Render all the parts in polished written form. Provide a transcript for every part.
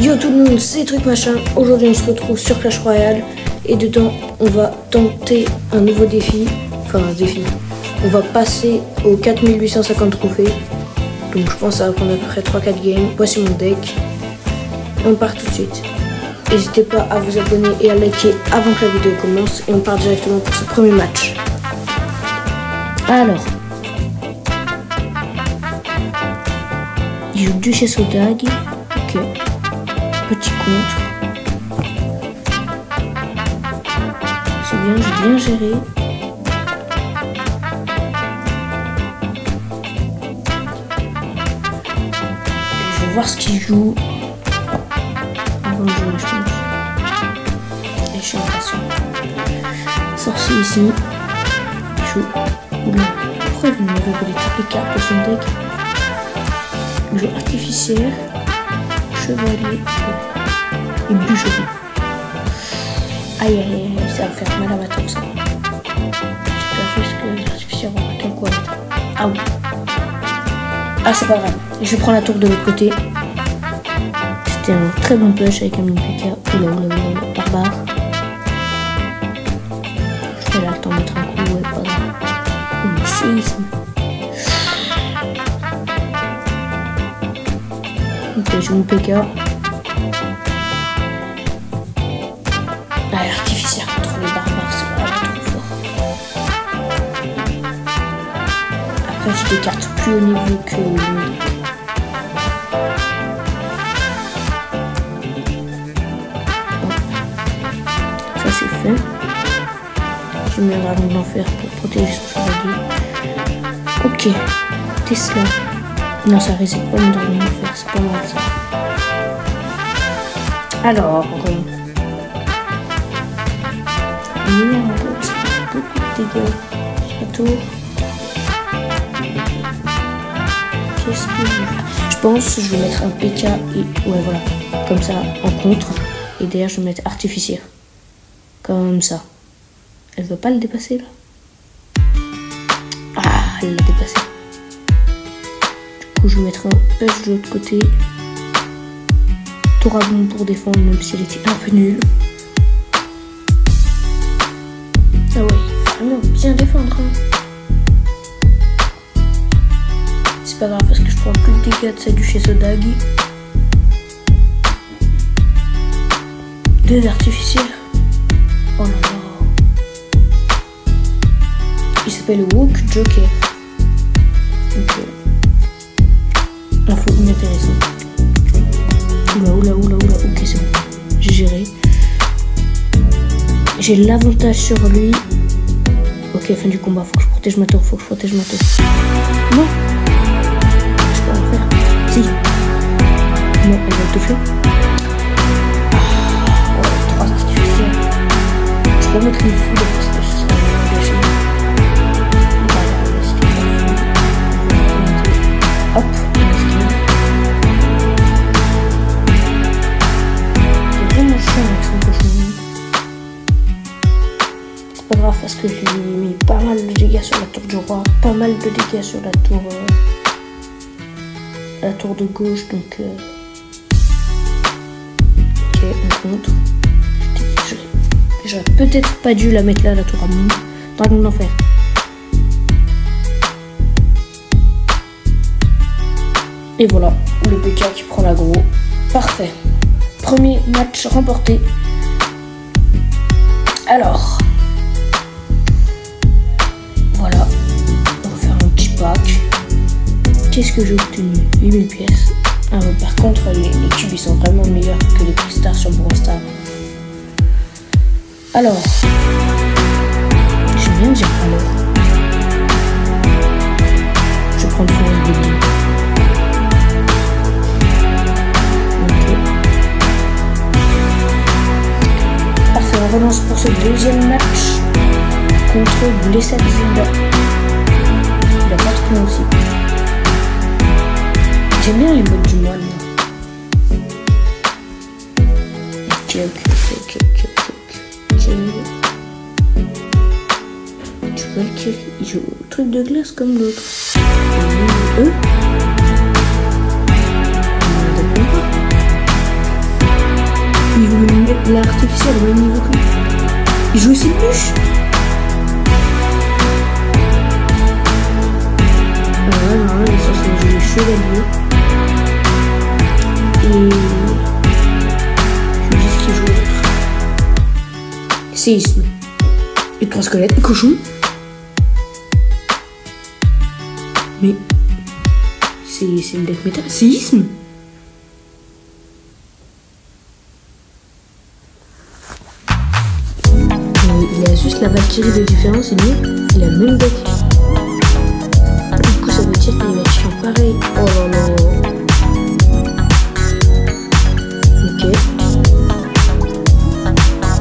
Yo tout le monde, c'est Truc Machin. Aujourd'hui on se retrouve sur Clash Royale et dedans on va tenter un nouveau défi. Enfin un défi. On va passer aux 4850 trophées. Donc je pense que ça va prendre à peu près 3-4 games. Voici mon deck. On part tout de suite. N'hésitez pas à vous abonner et à liker avant que la vidéo commence. Et on part directement pour ce premier match. Alors. Il joue Duchesse au Dag. Ok. Petit contre. C'est bien, j'ai bien géré. Je vais voir ce qu'il joue. Avant de jouer, je pense. Et je suis impatient. Sorcier ici. Il joue. Oula. Pourquoi il veut me révéler toutes les cartes de son deck? Il joue artificière. Chevalier et bûcheron. Aïe aïe aïe, ça va faire mal à ma tour ça. J'espère juste que l'artificiel va marquer un coup. Ah oui. Ah c'est pas grave. Je prends la tour de l'autre côté. C'était un très bon push avec un mini PK. Oula oula oula, barbare. Je vais là le temps de mettre un coup, ouais, pas grave. Oh mais séisme. Ok, je mon PK. Ah, l'artificiel contre les barbares, c'est vraiment trop fort. Après, j'ai des cartes plus haut niveau que lui. Bon. Ça, c'est fait. Je mets un dragon de l'enfer pour protéger son chevalier. Ok. Tesla. Non, ça risque pas mon dragon de l'enfer, c'est pas mal ça. Alors. Il m'énerve un peu parce qu'il fait beaucoup de dégâts. La tour. Qu'est-ce que je vais faire? Je pense que je vais mettre un PK et. Ouais, voilà. Comme ça, en contre. Et derrière, je vais mettre artificière. Comme ça. Elle veut pas le dépasser là? Ah, elle l'a dépassé. Du coup, je vais mettre un push de l'autre côté. Tour à bon pour défendre, même si elle était un peu nulle. Ah ouais, il faut vraiment bien défendre. Hein. C'est pas grave parce que je prends plus de dégâts de sa duchesse au Dag. Deux artificiels. Oh là là. Il s'appelle Wook Joker. Donc, info inintéressante. Oula oula oula oula. Ok, c'est bon. J'ai géré. J'ai l'avantage sur lui. Ok, fin du combat, faut que je protège ma tour, Non. Je peux rien faire. Si. Non, on va tout faire. Ah, ouais, 3 artificiels. Je peux mettre une foudre parce que je serais engagé. Hop. C'est vraiment chiant avec son cochon. Pas grave parce que j'ai mis pas mal de dégâts sur la tour du roi, pas mal de dégâts sur la tour de gauche, donc ok, on contre. J'aurais peut-être pas dû la mettre là, la tour à mon dragon de l'enfer. Et voilà, le PK qui prend l'aggro. Parfait. Premier match remporté. Alors. Voilà, on va faire un petit pack. Qu'est-ce que j'ai obtenu? 8000 pièces. Ah ouais, par contre, les cubes ils sont vraiment meilleurs que les prix stars sur Brawl Stars. Alors, je viens de dire alors. Je prends le force de vie. Ok. Parfait, on relance pour ce deuxième match. Contre Blessed Zilda. Il a pas de nom aussi. J'aime bien les modes du moine. Ok. Tu vois lequel? Il joue au truc de glace comme l'autre. Il est artificiel au même niveau que lui. Il joue aussi de bûche. Alors là, il est censé jouer le chevalier. Et je dis ce qu'il joue l'autre. Séisme. Et 3 squelettes. Cochon. Mais c'est le death metal. Séisme. Il a juste la Valkyrie de différence et lui, il a le même deck. Du coup, ça veut dire qu'il va être chiant pareil. Oh là là. Ok.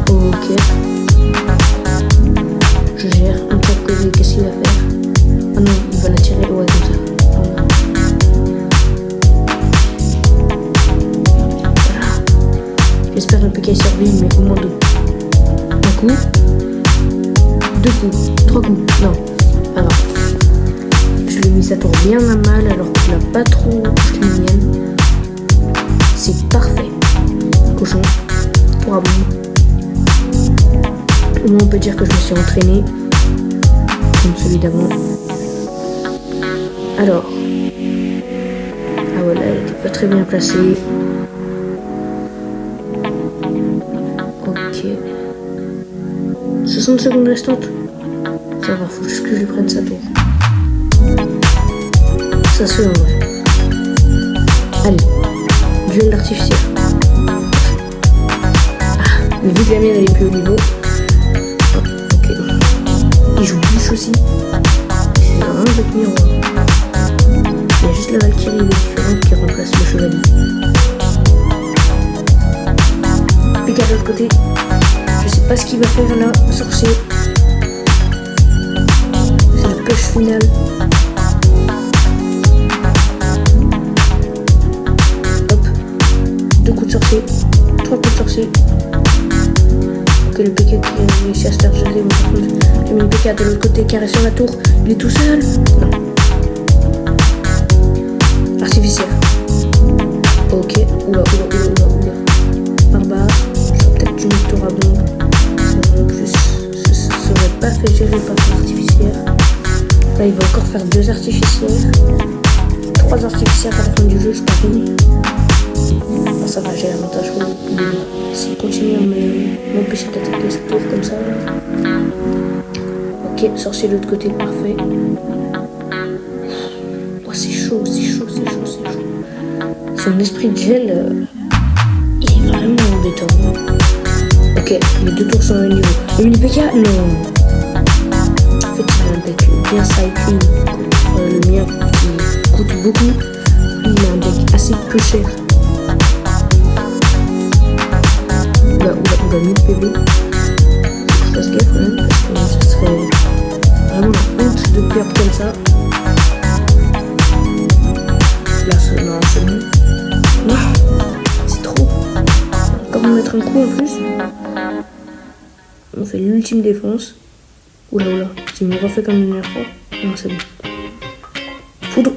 Ok. Je gère un peu de côté. Qu'est-ce qu'il va faire? Ah non, il va la tirer. Ouais, comme ça. Voilà. J'espère un peu qu'elle survive, mais au moins 2. Un coup. 2 coups, 3 coups, non, pas grave. Je lui ai mis sa tour bien à mal alors qu'il n'a pas trop touché les miennes. C'est parfait. Cochon, tour à bout. Au moins on peut dire que je me suis entraîné comme celui d'avant. Alors, ah voilà, elle était pas très bien placée. Ok. 60 secondes restantes. Ça va, faut juste que je lui prenne sa tour. Ça se fait en vrai. Allez, duel d'artificiel. Ah, mais vu que la mienne elle est plus au niveau. Oh, ok. Il joue bûche aussi. C'est vraiment un bête miroir. Il y a juste la Valkyrie différente qui remplace le chevalier. Puis qu'à l'autre côté. Je sais pas ce qu'il va faire là, sorcier. C'est le push final. Hop. 2 coups de sorcier. 3 coups de sorcier. Ok, le PK qui a réussi à se faire geler. Mais par contre, j'ai mis le PK de l'autre côté carré sur la tour. Il est tout seul. Non. Artificiel. Ok. Oula. Barbare. J'aurais peut-être dû mettre tour à bombe. Ça serait pas fait gérer par l'artificière. Là, il va encore faire 2 artificières. 3 artificières à la fin du jeu, je parie. Bon, ça va, j'ai l'avantage. S'il continue à m'empêcher d'attaquer cette tour comme ça. Ok, sorcier de l'autre côté, parfait. Oh, c'est chaud. Son esprit de gel, il est vraiment embêtant. Ok, les 2 tours sont au niveau. Le mini PK, non. En fait, il a un deck bien cycling. Le mien qui coûte beaucoup. Il a un deck assez peu cher. Oula, 1000 PV. Faut que je fasse gaffe quand même, parce que ça serait vraiment la honte de perdre comme ça. Là, c'est bon. Non, c'est trop. Comment mettre un coup en plus? On fait l'ultime défense. Oula, il me refait comme une dernière fois. Non, c'est bon. Foudre.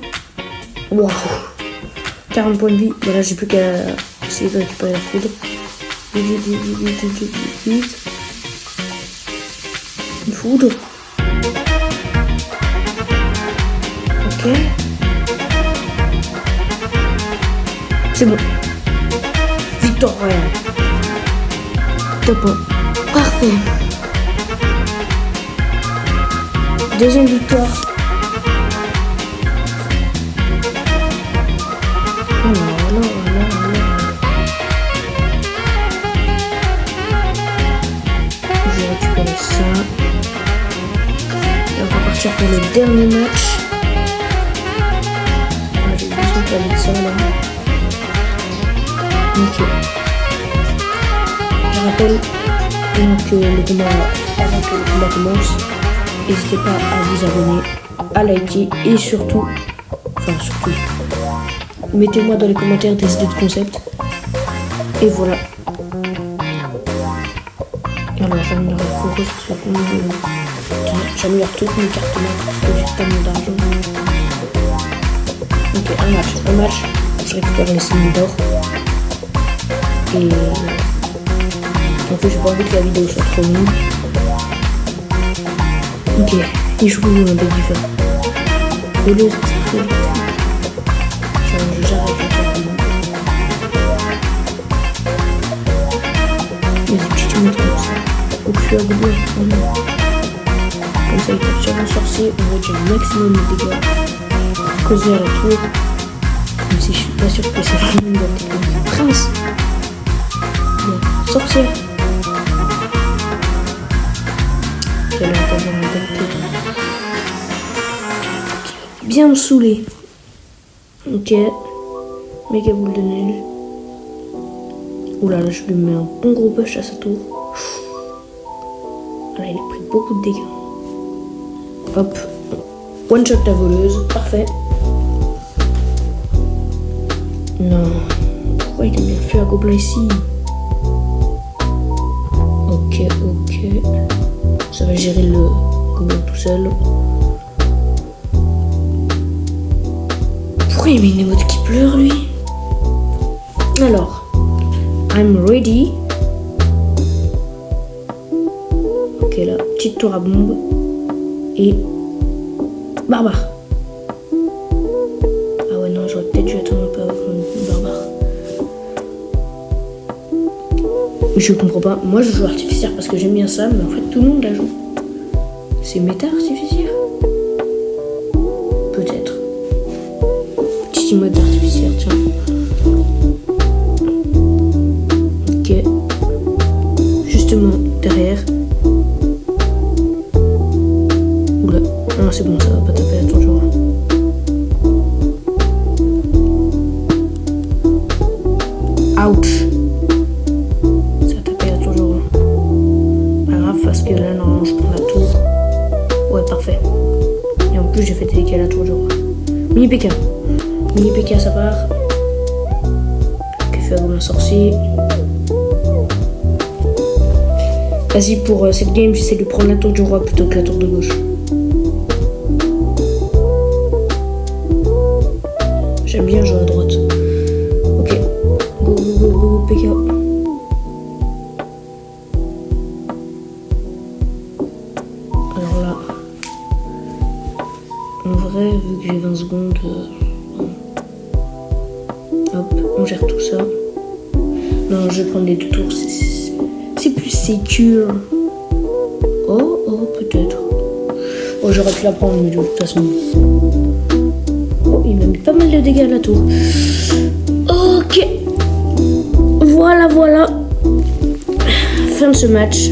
Waouh. 40 points de vie. Voilà, j'ai plus qu'à essayer de récupérer la foudre. Vite. Une foudre. Ok. C'est bon. Victoire royale. Top 1. Parfait. Deuxième victoire. Alors. Je vais récupérer ça. Et on va partir pour le dernier match. Ah, j'ai besoin de ça là. Ok. Je rappelle donc avant que le combat commence, n'hésitez pas à vous abonner, à liker et surtout, mettez-moi dans les commentaires des idées de concept. Et voilà. Alors j'améliore la foreuse parce que j'améliore toutes mes cartes parce que j'ai tellement d'argent. Ok, un match. Je récupère les signes d'or. Et En plus, j'ai pas envie que la vidéo soit trop longue. Ok, il joue un peu différent. Au lieu de j'arrête le temps. Il y a des petites montres comme ça. Au plus à gobelin. Comme ça, il tape sur un sorcier. On retient le maximum de dégâts. Causer à la tour. Même si je suis pas sûr que c'est vraiment une bonne technique. Prince. Bon, sorcier. J'ai l'air d'avoir un bon tête. Bien me saouler. Ok. Méga boule de neige. Oula, là, je lui mets un bon gros push à sa tour. Là, il a pris beaucoup de dégâts. Hop. One shot la voleuse. Parfait. Non. Pourquoi il a mis un feu à gobelin ici? Ok, ok. Ça va gérer le gobelin tout seul. Pourquoi il met une émote qui pleure, lui? Alors, I'm ready. Ok, là, petite tour à bombe. Et barbare. Ah ouais, non, j'aurais peut-être dû attendre un peu avant barbare. Je comprends pas. Moi, je joue artificière parce que j'aime bien ça, mais en fait, tout le monde la joue. C'est méta artificière? Peut-être. Petit mode artificière, tiens. Ok. Justement, derrière. Oula. Non, c'est bon, ça va pas taper à ton jour. Ouch. Ça a tapé à ton jour. Pas grave, parce que là, normalement, je prends la tour. Ouais, parfait. Et en plus, j'ai fait des dégâts à la tour du roi. Mini PK. Mini PK, ça part. Que fait un sorcier. Vas-y, pour cette game, j'essaie de prendre la tour du roi plutôt que la tour de gauche. J'aime bien jouer à droite. Ok. Go, go, go, go, PK. Alors là, en vrai, vu que j'ai 20 secondes, hop, on gère tout ça. Non, je vais prendre les deux tours, c'est plus sécure. Oh, peut-être. Oh, j'aurais pu la prendre, mais de toute façon. Oh, il m'a mis pas mal de dégâts à la tour. Ok. Voilà. Fin de ce match.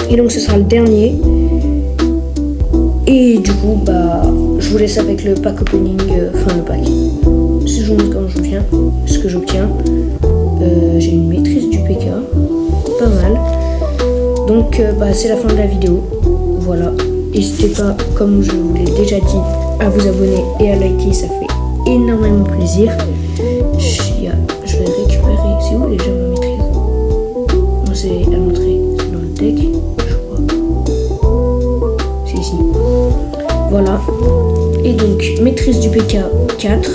Et donc, ce sera le dernier. Et du coup, bah, je vous laisse avec le pack opening, le pack. Si je vous montre comment j'obtiens, ce que j'obtiens. J'ai une maîtrise du PK, pas mal. Donc, bah, c'est la fin de la vidéo. Voilà. N'hésitez pas, comme je vous l'ai déjà dit, à vous abonner et à liker, ça fait énormément plaisir. Je vais récupérer. C'est où déjà ma maîtrise? Non, c'est à montrer. C'est dans le deck, je crois. C'est ici. Voilà. Et donc, maîtrise du PK 4.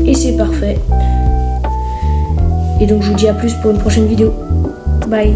Et c'est parfait. Et donc, je vous dis à plus pour une prochaine vidéo. Bye.